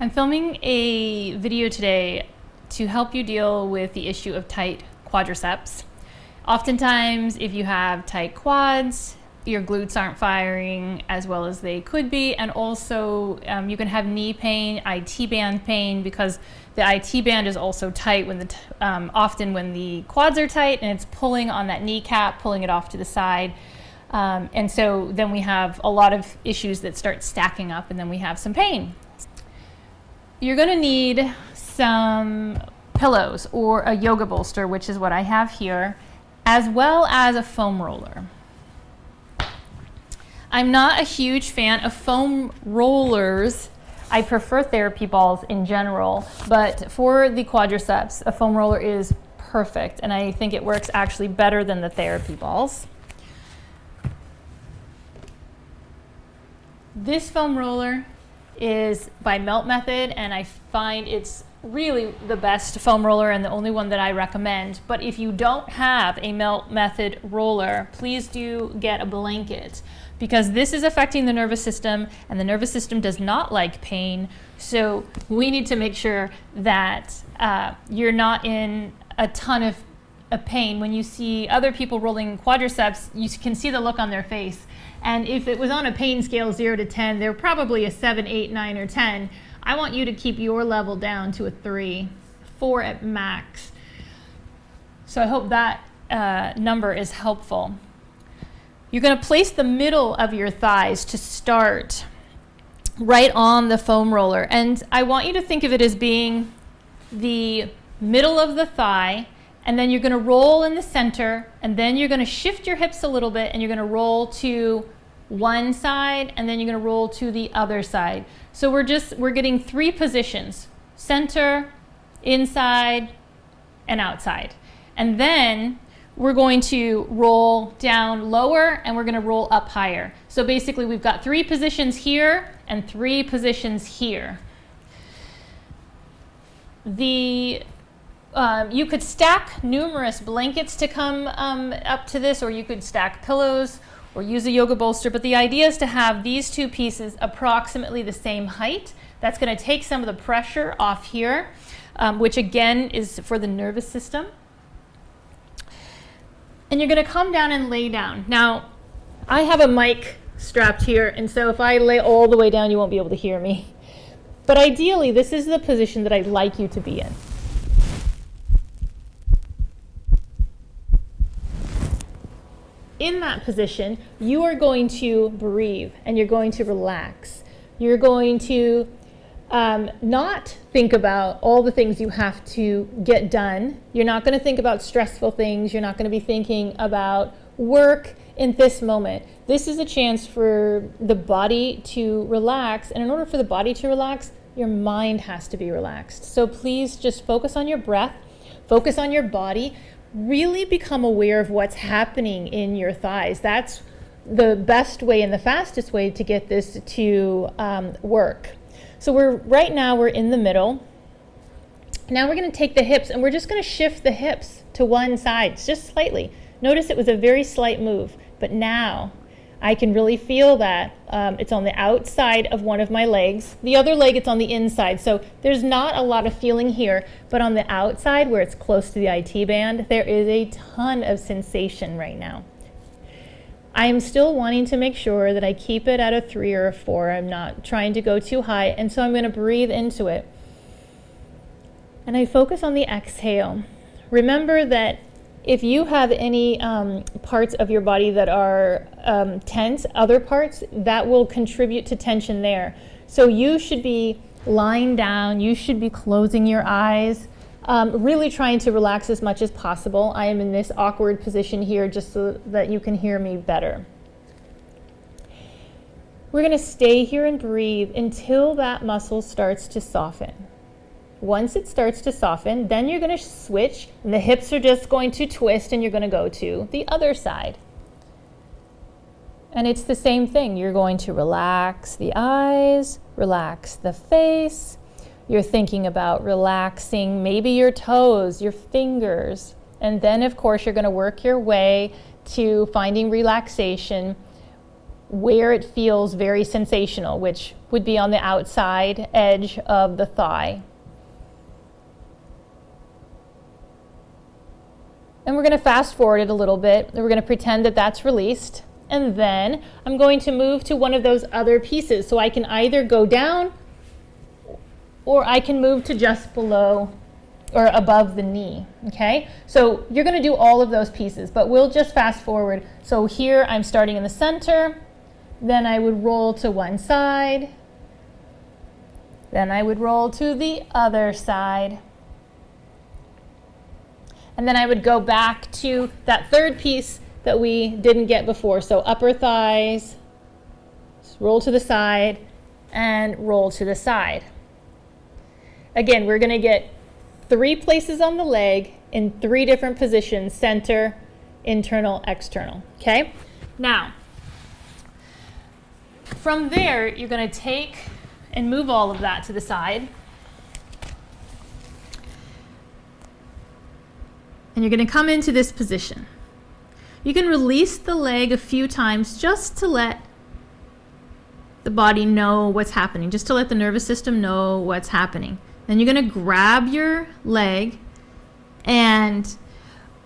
I'm filming a video today to help you deal with the issue of tight quadriceps. Oftentimes, if you have tight quads, your glutes aren't firing as well as they could be, and also you can have knee pain, IT band pain, because the IT band is also tight when often when the quads are tight and it's pulling on that kneecap, pulling it off to the side. And so then we have a lot of issues that start stacking up, and then we have some pain. You're going to need some pillows or a yoga bolster, which is what I have here, as well as a foam roller. I'm not a huge fan of foam rollers. I prefer therapy balls in general, but for the quadriceps, a foam roller is perfect, and I think it works actually better than the therapy balls. This foam roller is by Melt Method, and I find it's really the best foam roller and the only one that I recommend. But if you don't have a Melt Method roller, please do get a blanket, because this is affecting the nervous system, and the nervous system does not like pain. So we need to make sure that you're not in a ton of pain. When you see other people rolling quadriceps, you can see the look on their face. And if it was on a pain scale 0 to 10, they're probably a 7, 8, 9, or 10. I want you to keep your level down to a 3, 4 at max. So I hope that number is helpful. You're going to place the middle of your thighs to start right on the foam roller. And I want you to think of it as being the middle of the thigh, and then you're going to roll in the center, and then you're going to shift your hips a little bit, and you're going to roll to one side, and then you're going to roll to the other side. So we're getting 3 positions: center, inside, and outside. And then we're going to roll down lower, and we're going to roll up higher. So basically we've got 3 positions here and 3 positions here. You could stack numerous blankets to come up to this, or you could stack pillows or use a yoga bolster, but the idea is to have these 2 pieces approximately the same height. That's going to take some of the pressure off here, which again is for the nervous system. And you're going to come down and lay down. Now, I have a mic strapped here, and so if I lay all the way down, you won't be able to hear me. But ideally, this is the position that I'd like you to be in. In that position, you are going to breathe, and you're going to relax. You're going to not think about all the things you have to get done. You're not going to think about stressful things. You're not going to be thinking about work in this moment. This is a chance for the body to relax, and in order for the body to relax, your mind has to be relaxed. So please just focus on your breath, focus on your body. Really become aware of what's happening in your thighs. That's the best way and the fastest way to get this to work. So right now we're in the middle. Now we're going to take the hips, and we're just going to shift the hips to one side, just slightly. Notice it was a very slight move, but now I can really feel that it's on the outside of one of my legs. The other leg, it's on the inside. So there's not a lot of feeling here, but on the outside where it's close to the IT band, there is a ton of sensation right now. I am still wanting to make sure that I keep it at a 3 or a 4. I'm not trying to go too high, and so I'm going to breathe into it. And I focus on the exhale. Remember that if you have any parts of your body that are tense, other parts, that will contribute to tension there. So you should be lying down, you should be closing your eyes, really trying to relax as much as possible. I am in this awkward position here just so that you can hear me better. We're going to stay here and breathe until that muscle starts to soften. Once it starts to soften, then you're going to switch, and the hips are just going to twist, and you're going to go to the other side. And it's the same thing. You're going to relax the eyes, relax the face. You're thinking about relaxing maybe your toes, your fingers. And then, of course, you're going to work your way to finding relaxation where it feels very sensational, which would be on the outside edge of the thigh. And we're going to fast forward it a little bit. We're going to pretend that that's released. And then I'm going to move to one of those other pieces. So I can either go down or I can move to just below or above the knee, okay? So you're going to do all of those pieces, but we'll just fast forward. So here I'm starting in the center. Then I would roll to one side. Then I would roll to the other side. And then I would go back to that third piece that we didn't get before. So upper thighs, roll to the side, and roll to the side. Again, we're going to get 3 places on the leg in 3 different positions: center, internal, external. Okay? Now, from there, you're going to take and move all of that to the side. And you're going to come into this position. You can release the leg a few times just to let the body know what's happening, just to let the nervous system know what's happening. Then you're going to grab your leg and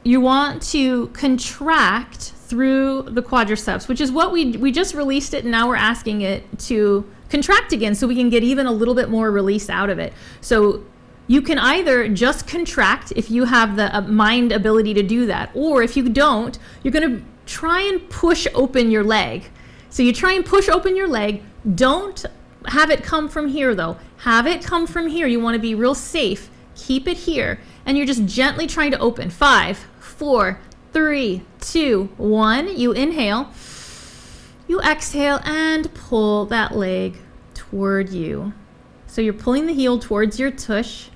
you want to contract through the quadriceps, which is what we just released it, and now we're asking it to contract again so we can get even a little bit more release out of it. So you can either just contract if you have the mind ability to do that, or if you don't, you're going to try and push open your leg. So you try and push open your leg. Don't have it come from here though. Have it come from here. You want to be real safe. Keep it here. And you're just gently trying to open. 5, 4, 3, 2, 1. You inhale. You exhale and pull that leg toward you. So you're pulling the heel towards your tush.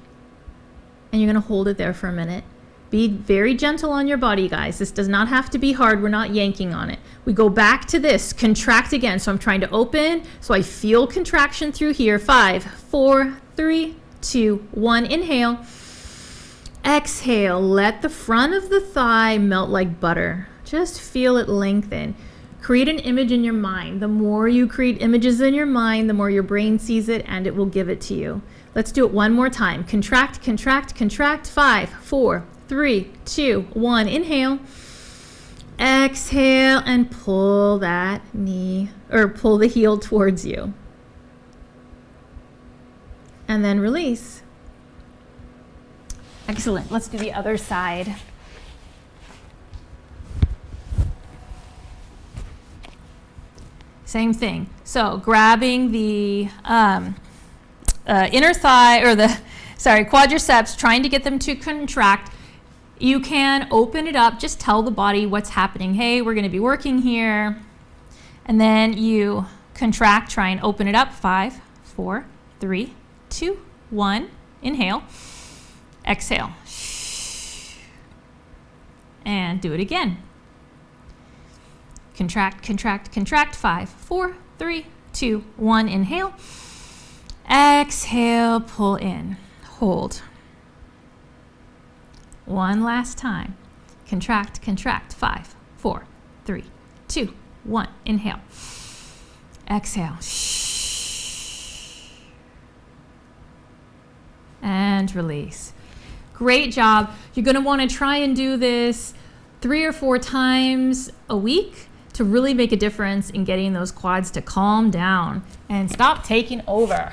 And you're going to hold it there for a minute. Be very gentle on your body, guys. This does not have to be hard. We're not yanking on it. We go back to this. Contract again. So I'm trying to open. So I feel contraction through here. 5, 4, 3, 2, 1. Inhale. Exhale. Let the front of the thigh melt like butter. Just feel it lengthen. Create an image in your mind. The more you create images in your mind, the more your brain sees it and it will give it to you. Let's do it one more time. Contract, contract, contract. 5, 4, 3, 2, 1. Inhale. Exhale and pull that knee or pull the heel towards you. And then release. Excellent. Let's do the other side. Same thing. So grabbing the inner thigh or quadriceps, trying to get them to contract. You can open it up, just tell the body what's happening. Hey, we're going to be working here. And then you contract, try and open it up. 5, 4, 3, 2, 1. Inhale. Exhale. And do it again. Contract, contract, contract. 5, 4, 3, 2, 1. Inhale. Exhale, pull in. Hold. One last time. Contract, contract. 5, 4, 3, 2, 1. Inhale. Exhale. And release. Great job. You're going to want to try and do this 3 or 4 times a week to really make a difference in getting those quads to calm down and stop taking over.